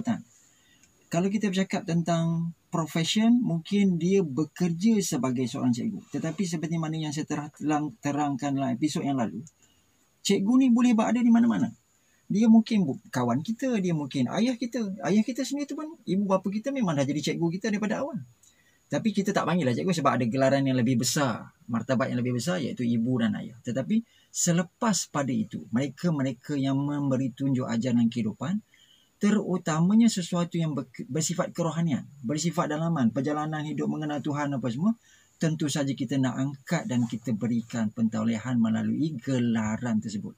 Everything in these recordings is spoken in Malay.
jawatan. Kalau kita bercakap tentang profession, mungkin dia bekerja sebagai seorang cikgu. Tetapi seperti mana yang saya terangkan dalam episod yang lalu, cikgu ni boleh berada di mana-mana. Dia mungkin kawan kita, dia mungkin ayah kita. Ayah kita sendiri tu pun, ibu bapa kita memang dah jadi cikgu kita daripada awal. Tapi kita tak panggil lah cikgu sebab ada gelaran yang lebih besar, martabat yang lebih besar, iaitu ibu dan ayah. Tetapi selepas pada itu, mereka-mereka yang memberi tunjuk ajaran kehidupan, terutamanya sesuatu yang bersifat kerohanian, bersifat dalaman, perjalanan hidup mengenal Tuhan apa semua, tentu saja kita nak angkat dan kita berikan pentaulihan melalui gelaran tersebut.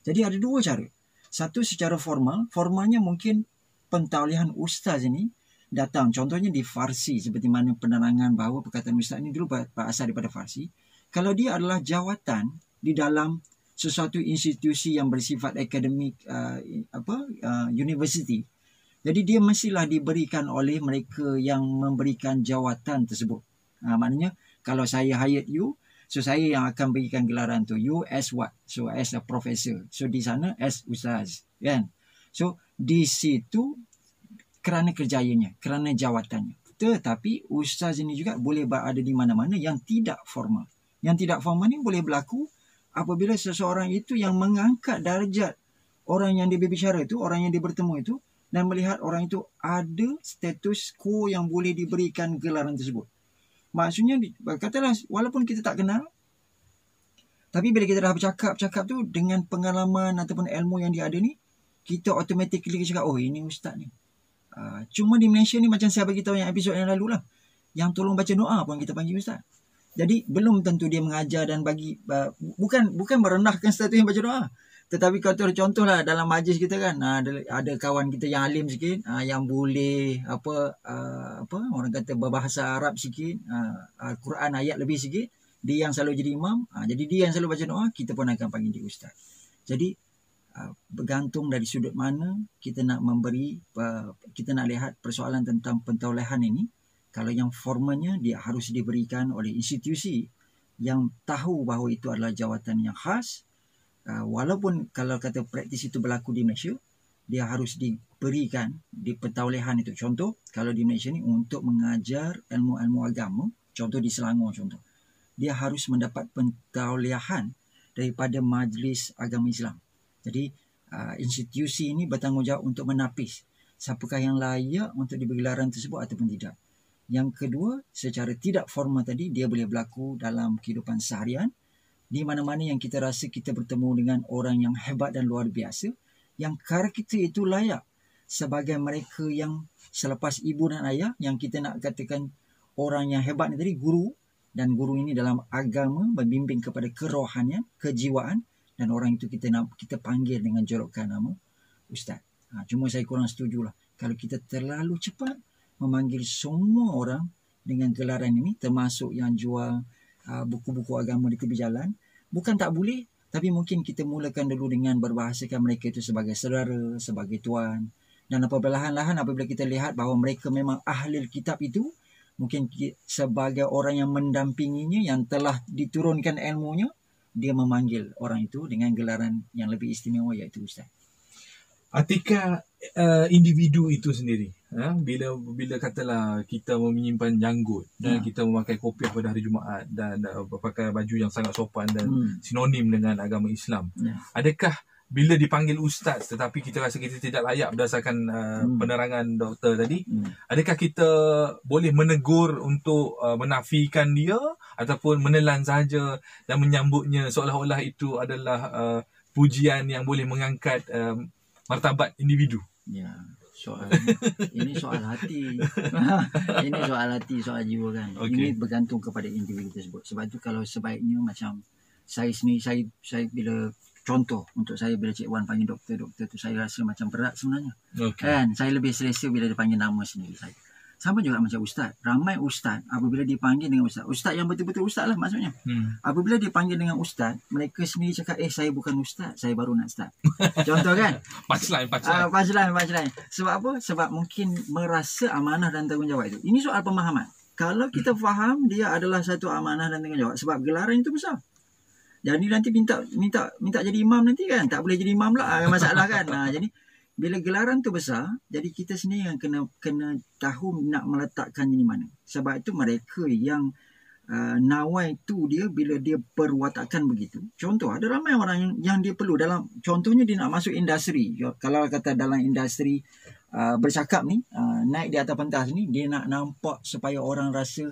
Jadi ada dua cara. Satu secara formal, formalnya mungkin pentaulihan ustaz ini datang, contohnya di Farsi, seperti mana penerangan bahawa perkataan ustaz ini dulu berasal daripada Farsi. Kalau dia adalah jawatan di dalam sesuatu institusi yang bersifat akademik, university, jadi dia mestilah diberikan oleh mereka yang memberikan jawatan tersebut. Maknanya kalau saya hired you, so saya yang akan berikan gelaran tu. You as what? So as a professor. So di sana as ustaz, kan? So di situ kerana kerjayanya, kerana jawatannya. Tetapi ustaz ini juga boleh berada di mana-mana yang tidak formal. Yang tidak formal ni boleh berlaku apabila seseorang itu yang mengangkat darjat orang yang dia berbicara itu, orang yang dia bertemu itu, dan melihat orang itu ada status quo yang boleh diberikan gelaran tersebut. Maksudnya, katalah walaupun kita tak kenal, tapi bila kita dah bercakap tu dengan pengalaman ataupun ilmu yang dia ada ni, kita automatically cakap, oh ini ustaz ni. Cuma di Malaysia ni macam saya bagi tahu yang episod yang lalu lah, yang tolong baca doa pun kita panggil ustaz. Jadi belum tentu dia mengajar dan bagi, bukan merendahkan status yang baca doa. Tetapi kalau contoh lah dalam majlis kita kan, ada kawan kita yang alim sikit, yang boleh orang kata berbahasa Arab sikit, Quran ayat lebih sikit, dia yang selalu jadi imam, jadi dia yang selalu baca doa, kita pun akan panggil dia ustaz. Jadi bergantung dari sudut mana kita nak memberi, kita nak lihat persoalan tentang pentaulihan ini. Kalau yang formalnya, dia harus diberikan oleh institusi yang tahu bahawa itu adalah jawatan yang khas. Walaupun kalau kata praktis itu berlaku di Malaysia, dia harus diberikan di pentaulihan itu. Contoh, kalau di Malaysia ni untuk mengajar ilmu-ilmu agama, contoh di Selangor contoh, dia harus mendapat pentaulihan daripada Majlis Agama Islam. Jadi institusi ini bertanggungjawab untuk menapis siapakah yang layak untuk diberi gelaran tersebut ataupun tidak. Yang kedua, secara tidak formal tadi, dia boleh berlaku dalam kehidupan seharian, di mana-mana yang kita rasa kita bertemu dengan orang yang hebat dan luar biasa, yang karakter itu layak sebagai mereka yang selepas ibu dan ayah, yang kita nak katakan orang yang hebat ni tadi, guru. Dan guru ini dalam agama membimbing kepada kerohanian, kejiwaan, dan orang itu kita panggil dengan jorokan nama ustaz. Cuma saya kurang setujulah kalau kita terlalu cepat memanggil semua orang dengan gelaran ini, termasuk yang jual buku-buku agama di tepi jalan. Bukan tak boleh, tapi mungkin kita mulakan dulu dengan berbahasakan mereka itu sebagai saudara, sebagai tuan. Dan perlahan-lahan apabila kita lihat bahawa mereka memang ahli kitab itu, mungkin sebagai orang yang mendampinginya, yang telah diturunkan ilmunya, dia memanggil orang itu dengan gelaran yang lebih istimewa, iaitu ustaz. Atika individu itu sendiri, bila katalah kita menyimpan janggut dan kita memakai kopiah pada hari Jumaat dan pakai baju yang sangat sopan dan sinonim dengan agama Islam, adakah bila dipanggil ustaz tetapi kita rasa kita tidak layak berdasarkan penerangan doktor tadi, adakah kita boleh menegur untuk menafikan dia ataupun menelan saja dan menyambutnya seolah-olah itu adalah pujian yang boleh mengangkat martabat individu? Ya, ini soal hati. Ini soal hati, soal jiwa kan. Okay. Ini bergantung kepada individu tersebut. Sebab itu kalau sebaiknya macam saya sendiri, saya bila contoh untuk saya, bila Cik Wan panggil doktor tu saya rasa macam berat sebenarnya. Okay. Kan, saya lebih selesa bila dia panggil nama sendiri saya. Sama juga macam ustaz. Ramai ustaz apabila dipanggil dengan ustaz yang betul-betul ustaz lah maksudnya. Apabila dipanggil dengan ustaz, mereka sendiri cakap, saya bukan ustaz, saya baru nak start. Contoh kan? Punchline. Sebab apa? Sebab mungkin merasa amanah dan tanggungjawab itu. Ini soal pemahaman. Kalau kita faham dia adalah satu amanah dan tanggungjawab, sebab gelaran itu besar. Jadi nanti minta jadi imam nanti kan, tak boleh jadi imam lah masalah kan. Jadi bila gelaran tu besar, jadi kita sendiri yang kena tahu nak meletakkannya di mana. Sebab itu mereka yang nawai tu dia bila dia perwatakan begitu. Contoh, ada ramai orang yang dia perlu dalam, contohnya dia nak masuk industri. Kalau kata dalam industri bercakap ni, naik di atas pentas ni, dia nak nampak supaya orang rasa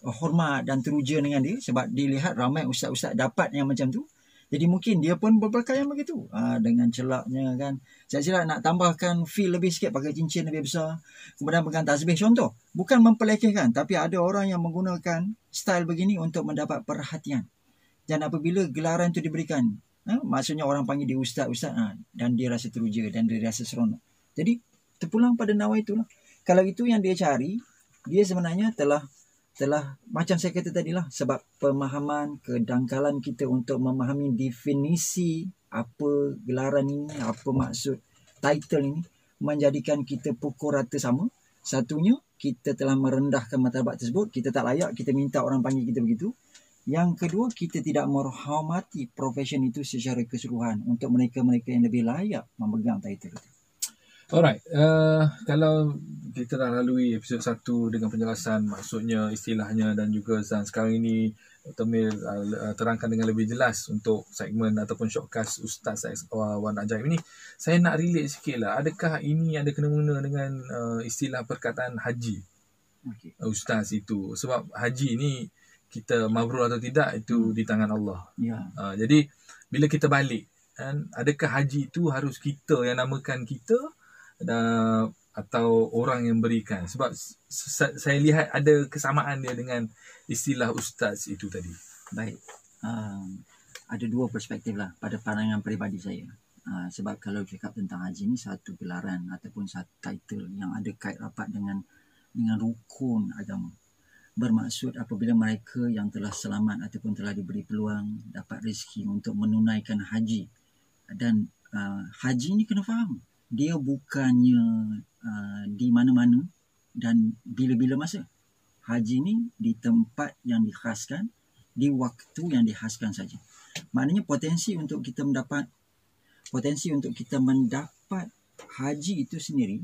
hormat dan teruja dengan dia, sebab dilihat ramai ustaz-ustaz dapat yang macam tu. Jadi mungkin dia pun berpakaian begitu, dengan celaknya kan. Saya nak tambahkan feel lebih sikit, pakai cincin lebih besar, kemudian pegang tasbih. Contoh, bukan memperlekehkan, tapi ada orang yang menggunakan style begini untuk mendapat perhatian. Dan apabila gelaran itu diberikan, maksudnya orang panggil dia ustaz-ustaz, dan dia rasa teruja dan dia rasa seronok. Jadi terpulang pada nawai itulah. Kalau itu yang dia cari, dia sebenarnya telah macam saya kata tadilah, sebab pemahaman kedangkalan kita untuk memahami definisi apa gelaran ini, apa maksud title ini, menjadikan kita pukul rata sama. Satunya, kita telah merendahkan martabat tersebut, kita tak layak, kita minta orang panggil kita begitu. Yang kedua, kita tidak menghormati profession itu secara keseluruhan untuk mereka-mereka yang lebih layak memegang title itu. Alright, kalau kita dah lalui episod 1 dengan penjelasan maksudnya, istilahnya, dan juga sekarang ini Tamir terangkan dengan lebih jelas untuk segmen ataupun shortcast Ustaz Wan Ajaib ini, saya nak relate sikit lah. Adakah ini ada kena-mengena dengan istilah perkataan haji? Okay. Ustaz itu, sebab haji ni kita mabrur atau tidak itu di tangan Allah. Yeah. Jadi bila kita balik, adakah haji itu harus kita yang namakan kita atau orang yang berikan? Sebab saya lihat ada kesamaan dia dengan istilah ustaz itu tadi. Baik, ada dua perspektif lah pada pandangan peribadi saya. Sebab kalau cakap tentang haji ni satu gelaran ataupun satu title yang ada kait rapat dengan rukun agama. Bermaksud apabila mereka yang telah selamat ataupun telah diberi peluang dapat rezeki untuk menunaikan haji. Dan haji ni kena faham, dia bukannya di mana-mana dan bila-bila masa. Haji ni di tempat yang dikhaskan, di waktu yang dikhaskan saja. Maknanya potensi untuk kita mendapat haji itu sendiri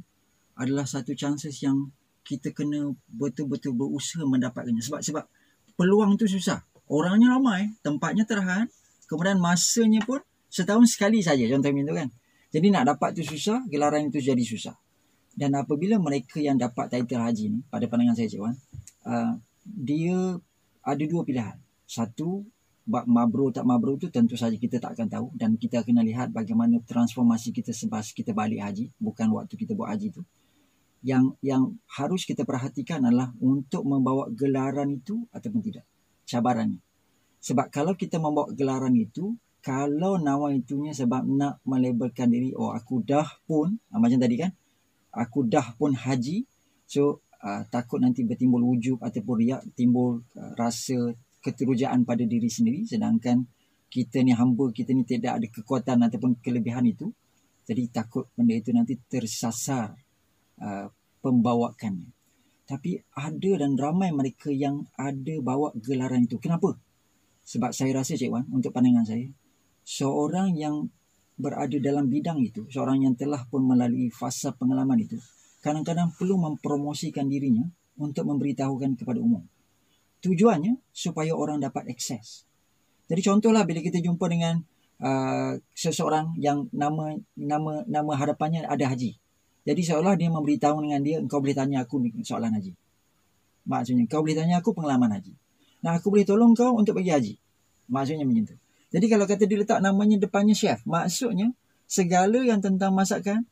adalah satu chances yang kita kena betul-betul berusaha mendapatkannya. Sebab peluang tu susah. Orangnya ramai, tempatnya terhad, kemudian masanya pun setahun sekali saja, contohnya itu kan. Jadi nak dapat tu susah, gelaran itu jadi susah. Dan apabila mereka yang dapat title haji ni, pada pandangan saya Cik Wan, dia ada dua pilihan. Satu, mabrur tak mabrur tu tentu saja kita tak akan tahu. Dan kita kena lihat bagaimana transformasi kita selepas kita balik haji, bukan waktu kita buat haji tu. Yang harus kita perhatikan adalah untuk membawa gelaran itu ataupun tidak. Cabarannya. Sebab kalau kita membawa gelaran itu, kalau nawa itunya sebab nak melabelkan diri, aku dah pun, macam tadi kan, aku dah pun haji, so takut nanti bertimbul ujub ataupun riak, timbul rasa keterujaan pada diri sendiri, sedangkan kita ni hamba, kita ni tidak ada kekuatan ataupun kelebihan itu. Jadi takut benda itu nanti tersasar pembawakannya. Tapi ada dan ramai mereka yang ada bawa gelaran itu. Kenapa? Sebab saya rasa Cik Wan, untuk pandangan saya, seorang yang berada dalam bidang itu, seorang yang telah pun melalui fasa pengalaman itu, kadang-kadang perlu mempromosikan dirinya untuk memberitahukan kepada umum. Tujuannya supaya orang dapat akses. Jadi contohlah bila kita jumpa dengan seseorang yang nama hadapannya ada haji. Jadi seolah dia memberitahu dengan dia, engkau boleh tanya aku soalan haji. Maksudnya, kau boleh tanya aku pengalaman haji. Nah, aku boleh tolong kau untuk pergi haji. Maksudnya macam tu. Jadi kalau kata dia letak namanya depannya chef, maksudnya segala yang tentang masakan,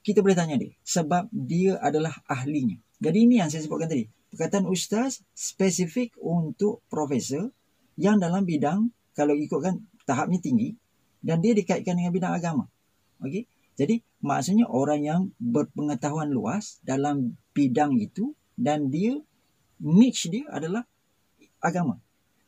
kita boleh tanya dia. Sebab dia adalah ahlinya. Jadi ini yang saya sebutkan tadi. Perkataan ustaz spesifik untuk profesor yang dalam bidang, kalau ikutkan tahapnya tinggi, dan dia dikaitkan dengan bidang agama. Okey? Jadi maksudnya orang yang berpengetahuan luas dalam bidang itu, dan dia, niche dia adalah agama.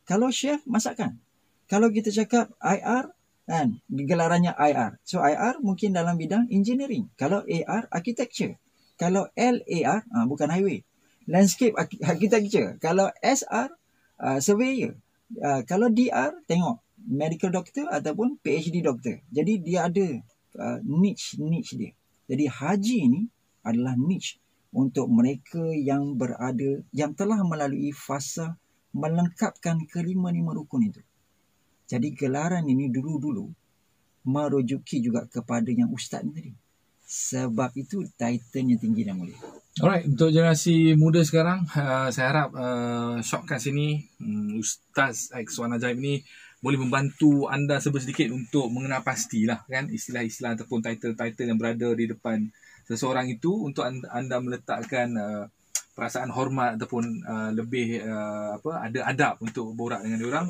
Kalau chef, masakan. Kalau kita cakap IR, kan, gelarannya IR. So IR mungkin dalam bidang engineering. Kalau AR, architecture. Kalau LAR, bukan highway, landscape architecture. Kalau SR, surveyor. Kalau DR, tengok medical doctor ataupun PhD doctor. Jadi dia ada niche dia. Jadi haji ni adalah niche untuk mereka yang telah melalui fasa melengkapkan kelima-lima rukun itu. Jadi gelaran ini dulu-dulu merujuki juga kepada yang ustaz ni tadi. Sebab itu titlenya tinggi dan mulia. Alright, untuk generasi muda sekarang, saya harap Shortcast ini, Ustaz X1 Ajaib ni boleh membantu anda sedikit untuk mengenal pastilah kan istilah-istilah ataupun title-title yang berada di depan seseorang itu, untuk anda meletakkan perasaan hormat ataupun lebih ada adab untuk borak dengan diorang.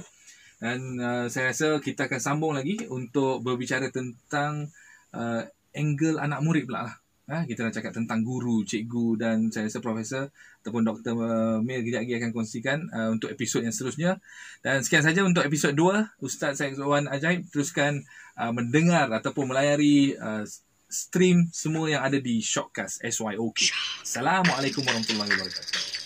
Dan saya rasa kita akan sambung lagi untuk berbicara tentang angle anak murid pula lah. Kita nak cakap tentang guru, cikgu, dan saya rasa Profesor ataupun Dr. Mir kejap lagi akan kongsikan untuk episod yang seterusnya. Dan sekian saja untuk episod 2 Ustaz X1 Ajaib. Teruskan mendengar ataupun melayari stream semua yang ada di Shortcast SYOK. Assalamualaikum warahmatullahi wabarakatuh.